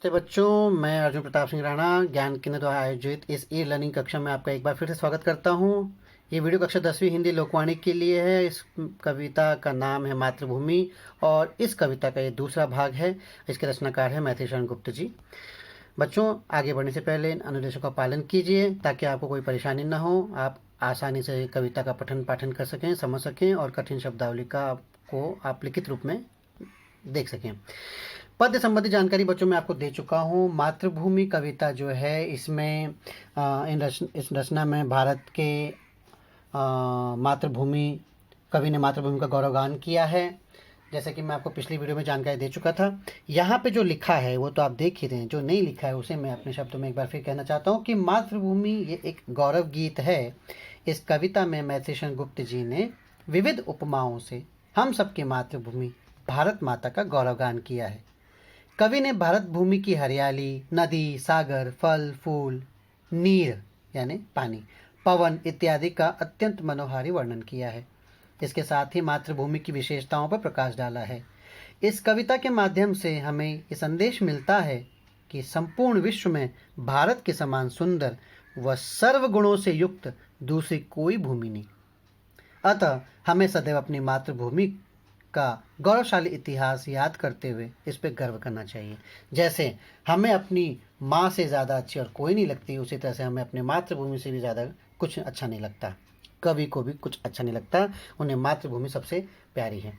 नमस्ते बच्चों, मैं अर्जुन प्रताप सिंह राणा ज्ञान केंद्र द्वारा आयोजित इस ई लर्निंग कक्षा में आपका एक बार फिर से स्वागत करता हूं। ये वीडियो कक्षा 10वीं हिंदी लोकवाणी के लिए है। इस कविता का नाम है मातृभूमि और इस कविता का ये दूसरा भाग है। इसके रचनाकार है मैथिली शरण गुप्त जी। बच्चों, आगे बढ़ने से पहले इन अनुदेशों का पालन कीजिए ताकि आपको कोई परेशानी न हो, आप आसानी से कविता का पठन पाठन कर सकें, समझ सकें और कठिन शब्दावली को आप लिखित रूप में देख सकें। पद्य संबंधी जानकारी बच्चों मैं आपको दे चुका हूँ। मातृभूमि कविता जो है इसमें इस रचना में भारत के मातृभूमि कवि ने मातृभूमि का गौरवगान किया है, जैसे कि मैं आपको पिछली वीडियो में जानकारी दे चुका था। यहाँ पे जो लिखा है वो तो आप देख ही रहे हैं, जो नहीं लिखा है उसे मैं अपने शब्दों में एक बार फिर कहना चाहता हूँ कि मातृभूमि ये एक गौरव गीत है। इस कविता में मैथिली शरण गुप्त जी ने विविध उपमाओं से हम सबकी मातृभूमि भारत माता का गौरवगान किया है। कवि ने भारत भूमि की हरियाली, नदी, सागर, फल फूल, नीर यानी पानी, पवन इत्यादि का अत्यंत मनोहारी वर्णन किया है। इसके साथ ही मातृभूमि की विशेषताओं पर प्रकाश डाला है। इस कविता के माध्यम से हमें ये संदेश मिलता है कि संपूर्ण विश्व में भारत के समान सुंदर व सर्व गुणों से युक्त दूसरी कोई भूमि नहीं। अतः हमें सदैव अपनी मातृभूमि का गौरवशाली इतिहास याद करते हुए इस पर गर्व करना चाहिए। जैसे हमें अपनी माँ से ज़्यादा अच्छी और कोई नहीं लगती, उसी तरह से हमें अपने मातृभूमि से भी ज़्यादा कुछ अच्छा नहीं लगता। कवि को भी कुछ अच्छा नहीं लगता, उन्हें मातृभूमि सबसे प्यारी है।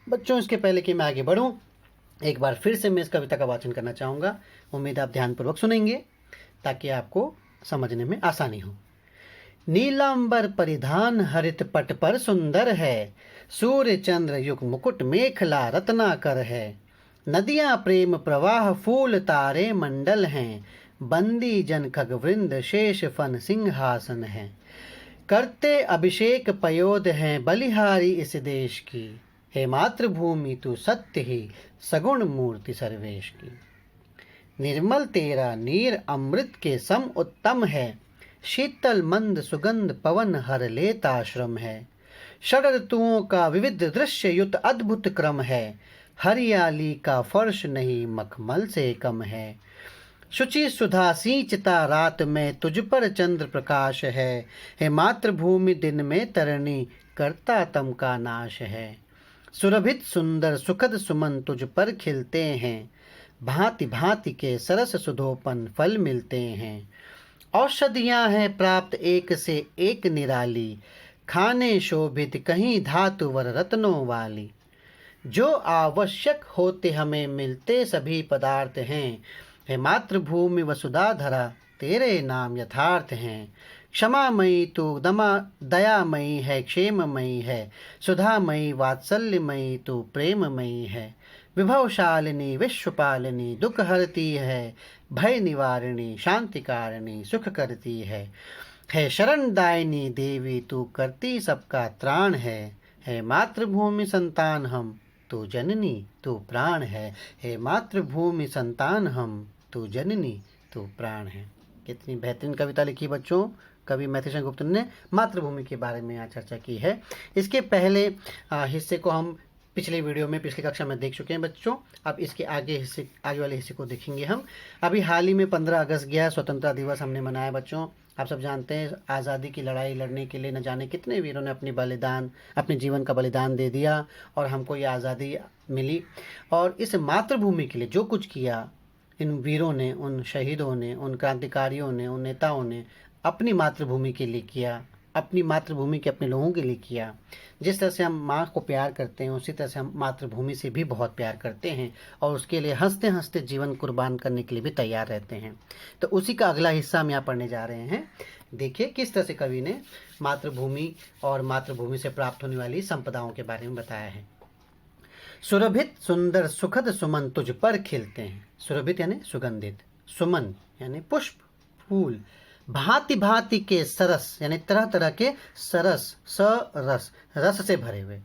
बच्चों, इसके पहले कि मैं आगे बढ़ूँ, एक बार फिर से मैं इस कविता का वाचन करना चाहूँगा। उम्मीद आप ध्यानपूर्वक सुनेंगे ताकि आपको समझने में आसानी हो। नीलांबर परिधान हरित पट पर सुंदर है, सूर्य चंद्र युग मुकुट मेखला रत्नाकर है। नदियां प्रेम प्रवाह फूल तारे मंडल हैं, बंदी जन खग वृंद शेष फन सिंहासन है। करते अभिषेक पयोद हैं बलिहारी इस देश की, हे मातृभूमि तू सत्य ही सगुण मूर्ति सर्वेश की। निर्मल तेरा नीर अमृत के सम उत्तम है, शीतल मंद सुगंध पवन हर लेता श्रम है। षड ऋतुओं का विविध दृश्य युत अद्भुत क्रम है, हरियाली का फर्श नहीं मखमल से कम है। शुचि सुधा सींचता रात में तुझ पर चंद्र प्रकाश है, हे मातृभूमि दिन में तरणी करता तम का नाश है। सुरभित सुंदर सुखद सुमन तुझ पर खिलते हैं, भांति भांति के सरस सुधोपन फल मिलते हैं। औषधियाँ हैं प्राप्त एक से एक निराली, खाने शोभित कहीं धातुवर रत्नों वाली। जो आवश्यक होते हमें मिलते सभी पदार्थ हैं, हे मातृभूमि वसुधा धरा तेरे नाम यथार्थ हैं। क्षमामयी तू दयामयी है, क्षेममयी है, सुधामयी वात्सल्यमयी तू प्रेममयी है। विभवशालिनी विश्वपालिनी दुख हरती है, भय निवारिणी शांतिकारिणी सुख करती है शरणदायिनी देवी तू करती सबका त्राण है मातृभूमि संतान हम तू जननी तू प्राण है, हे मातृभूमि संतान हम तू जननी तू प्राण है। कितनी बेहतरीन कविता लिखी बच्चों, कवि मैथिली शरण गुप्त ने मातृभूमि के बारे में यहाँ चर्चा की है। इसके पहले हिस्से को हम पिछले वीडियो में पिछली कक्षा में देख चुके हैं बच्चों। अब इसके आगे वाले हिस्से को देखेंगे हम। अभी हाल ही में 15 अगस्त गया, स्वतंत्रता दिवस हमने मनाया बच्चों। आप सब जानते हैं आज़ादी की लड़ाई लड़ने के लिए न जाने कितने वीरों ने अपने जीवन का बलिदान दे दिया और हमको ये आज़ादी मिली। और इस मातृभूमि के लिए जो कुछ किया इन वीरों ने, उन शहीदों ने, उन क्रांतिकारियों ने, उन नेताओं ने अपनी मातृभूमि के लिए किया, अपनी मातृभूमि के अपने लोगों के लिए किया। जिस तरह से हम माँ को प्यार करते हैं उसी तरह से हम मातृभूमि से भी बहुत प्यार करते हैं और उसके लिए हंसते हंसते जीवन कुर्बान करने के लिए भी तैयार रहते हैं। तो उसी का अगला हिस्सा हम यहाँ पढ़ने जा रहे हैं। देखिए किस तरह से कवि ने मातृभूमि और मातृभूमि से प्राप्त होने वाली संपदाओं के बारे में बताया है। सुरभित सुंदर सुखद सुमन तुझ पर खिलते हैं। सुरभित यानी सुगंधित, सुमन यानी पुष्प फूल, भांति भांति के सरस यानी तरह तरह के सरस, रस से भरे हुए।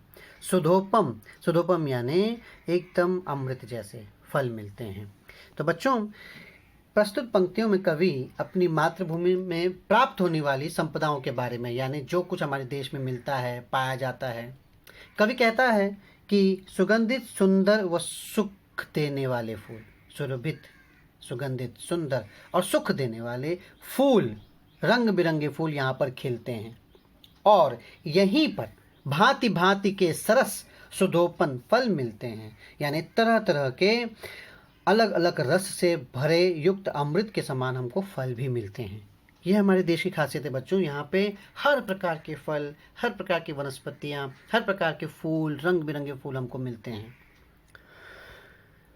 सुधोपम यानी एकदम अमृत जैसे फल मिलते हैं। तो बच्चों, प्रस्तुत पंक्तियों में कवि अपनी मातृभूमि में प्राप्त होने वाली संपदाओं के बारे में, यानी जो कुछ हमारे देश में मिलता है, पाया जाता है, कवि कहता है कि सुगंधित सुंदर व सुख देने वाले फूल, सुरभित सुगंधित, सुंदर और सुख देने वाले फूल, रंग बिरंगे फूल यहाँ पर खिलते हैं। और यहीं पर भांति भांति के सरस सुधोपन फल मिलते हैं, यानी तरह तरह के अलग अलग रस से भरे युक्त अमृत के समान हमको फल भी मिलते हैं। यह हमारे देश की खासियत है बच्चों। यहाँ पे हर प्रकार के फल, हर प्रकार की वनस्पतियाँ, हर प्रकार के फूल, रंग बिरंगे फूल हमको मिलते हैं।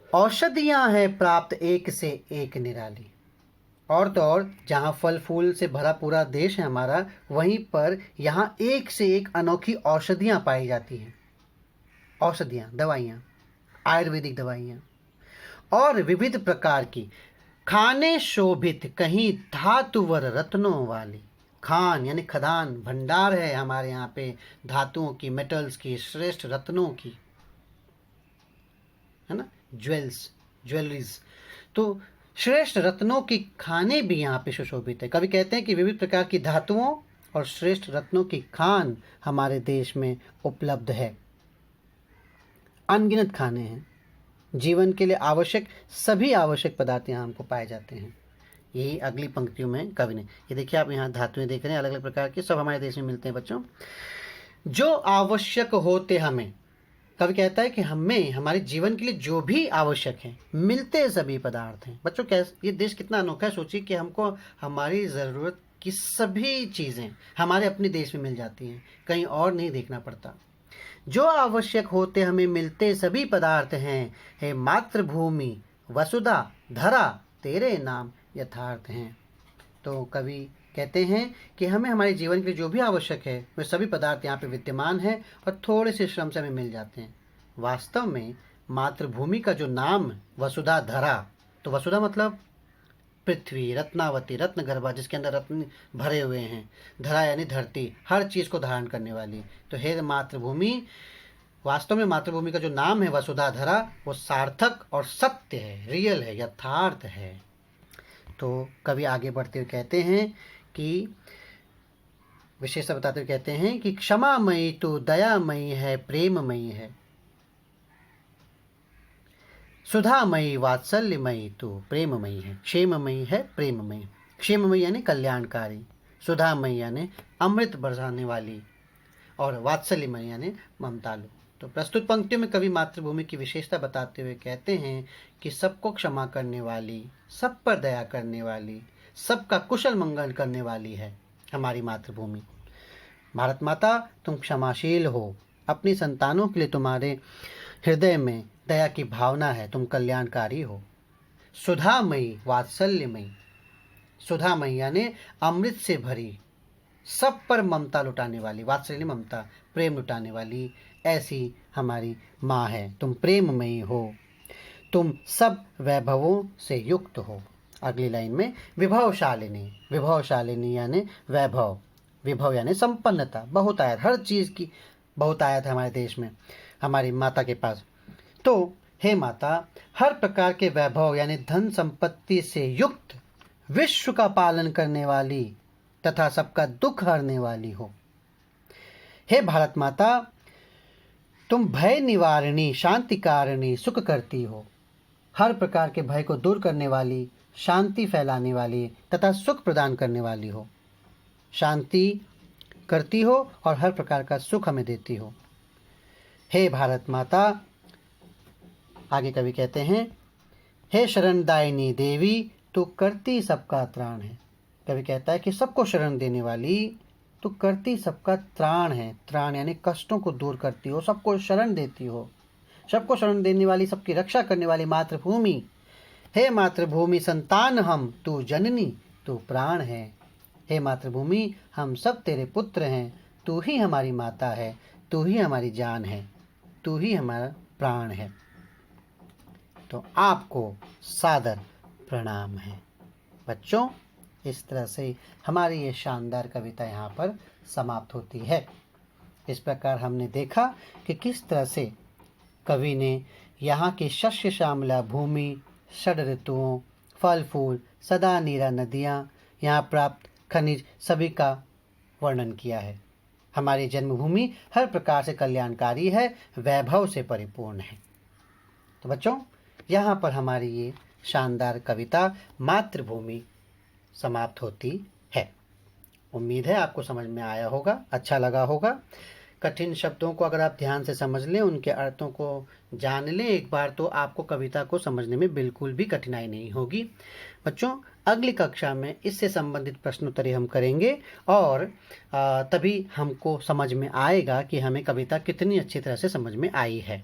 औषधियाँ हैं प्राप्त एक से एक निराली। और तो और जहाँ फल फूल से भरा पूरा देश है हमारा, वहीं पर यहाँ एक से एक अनोखी औषधियाँ पाई जाती हैं। औषधियाँ, दवाइयाँ, आयुर्वेदिक दवाइयाँ और विविध प्रकार की खाने शोभित कहीं धातुवर रत्नों वाली। खान यानी खदान, भंडार है हमारे यहाँ पे धातुओं की, मेटल्स की, श्रेष्ठ रत्नों की, है ना, ज्वेलरीज। तो श्रेष्ठ रत्नों की खाने भी यहाँ पे सुशोभित है। कवि कहते हैं कि विविध प्रकार की धातुओं और श्रेष्ठ रत्नों की खान हमारे देश में उपलब्ध है। अनगिनत खाने हैं, जीवन के लिए आवश्यक सभी आवश्यक पदार्थ यहाँ हमको पाए जाते हैं। यही अगली पंक्तियों में कवि ने, ये देखिए आप यहाँ धातुएं देख रहे हैं अलग अलग प्रकार की, सब हमारे देश में मिलते हैं बच्चों। जो आवश्यक होते हमें, कवि कहता है कि हमें हमारे जीवन के लिए जो भी आवश्यक है मिलते सभी पदार्थ हैं। बच्चों कैसे ये देश कितना अनोखा है, सोचिए कि हमको हमारी ज़रूरत की सभी चीज़ें हमारे अपने देश में मिल जाती हैं, कहीं और नहीं देखना पड़ता। जो आवश्यक होते हमें मिलते सभी पदार्थ हैं, हे मातृभूमि वसुधा धरा तेरे नाम यथार्थ हैं। तो कवि कहते हैं कि हमें हमारे जीवन के लिए जो भी आवश्यक है वे सभी पदार्थ यहाँ पे विद्यमान हैं और थोड़े से श्रम से हमें मिल जाते हैं। वास्तव में मातृभूमि का जो नाम वसुधा धरा, तो वसुधा मतलब पृथ्वी, रत्नावती, रत्न गर्भा, जिसके अंदर रत्न भरे हुए हैं। धरा यानी धरती, हर चीज़ को धारण करने वाली। तो हे मातृभूमि, वास्तव में मातृभूमि का जो नाम है वसुधा धरा, वो सार्थक और सत्य है, रियल है, यथार्थ है। तो कवि आगे बढ़ते हुए कहते हैं कि विशेषता बताते हुए कहते हैं कि क्षमामयी तो दयामयी है, प्रेममयी है, सुधामयी वात्सल्यमयी तो प्रेममयी है, क्षेममयी है, प्रेममयी। क्षेममयी यानी कल्याणकारी, सुधामयी यानी अमृत बरसाने वाली, और वात्सल्यमयी यानी ममतालु। तो प्रस्तुत पंक्तियों में कवि मातृभूमि की विशेषता बताते हुए कहते हैं कि सबको क्षमा करने वाली, सब पर दया करने वाली, सबका कुशल मंगल करने वाली है हमारी मातृभूमि। भारत माता, तुम क्षमाशील हो, अपनी संतानों के लिए तुम्हारे हृदय में दया की भावना है, तुम कल्याणकारी हो। सुधामयी, वात्सल्यमयी, सुधामयी यानी अमृत से भरी, सब पर ममता लुटाने वाली, वात्सल्य ममता, प्रेम लुटाने वाली, ऐसी हमारी माँ है। तुम प्रेममयी हो, तुम सब वैभवों से युक्त हो। अगली लाइन में विभवशालिनी, विभवशालिनी यानी वैभव, विभव यानी संपन्नता, बहुतायत, हर चीज़ की बहुतायत है हमारे देश में, हमारी माता के पास। तो हे माता, हर प्रकार के वैभव यानी धन संपत्ति से युक्त, विश्व का पालन करने वाली तथा सबका दुख हरने वाली हो। हे भारत माता, तुम भय निवारणी, शांति कारिणी, सुख करती हो, हर प्रकार के भय को दूर करने वाली, शांति फैलाने वाली तथा सुख प्रदान करने वाली हो। शांति करती हो और हर प्रकार का सुख हमें देती हो। हे भारत माता, आगे कवि कहते हैं, हे शरणदायिनी देवी, तू करती सबका त्राण है। कवि कहता है कि सबको शरण देने वाली, तू करती सबका त्राण है। त्राण यानी कष्टों को दूर करती हो, सबको शरण देती हो, सबको शरण देने वाली, सबकी रक्षा करने वाली मातृभूमि। हे मातृभूमि संतान हम, तू जननी, तू प्राण है। हे मातृभूमि, हम सब तेरे पुत्र हैं, तू ही हमारी माता है, तू ही हमारी जान है, तू ही हमारा प्राण है। तो आपको सादर प्रणाम है। बच्चों, इस तरह से हमारी ये शानदार कविता यहाँ पर समाप्त होती है। इस प्रकार हमने देखा कि किस तरह से कवि ने यहाँ की शस्य श्यामला भूमि, षड ऋतुओं, फल फूल, सदा नीरा नदियाँ, यहाँ प्राप्त खनिज सभी का वर्णन किया है। हमारी जन्मभूमि हर प्रकार से कल्याणकारी है, वैभव से परिपूर्ण है। तो बच्चों, यहाँ पर हमारी ये शानदार कविता मातृभूमि समाप्त होती है। उम्मीद है आपको समझ में आया होगा, अच्छा लगा होगा। कठिन शब्दों को अगर आप ध्यान से समझ लें, उनके अर्थों को जान लें एक बार, तो आपको कविता को समझने में बिल्कुल भी कठिनाई नहीं होगी। बच्चों, अगली कक्षा में इससे संबंधित प्रश्नोत्तरी हम करेंगे और तभी हमको समझ में आएगा कि हमें कविता कितनी अच्छी तरह से समझ में आई है।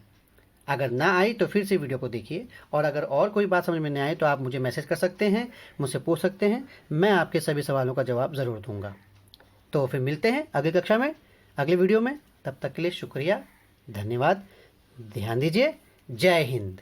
अगर ना आई तो फिर से वीडियो को देखिए, और अगर और कोई बात समझ में नहीं आई तो आप मुझे मैसेज कर सकते हैं, मुझसे पूछ सकते हैं, मैं आपके सभी सवालों का जवाब ज़रूर दूंगा। तो फिर मिलते हैं अगली कक्षा में, अगली वीडियो में। तब तक के लिए शुक्रिया, धन्यवाद, ध्यान दीजिए। जय हिंद।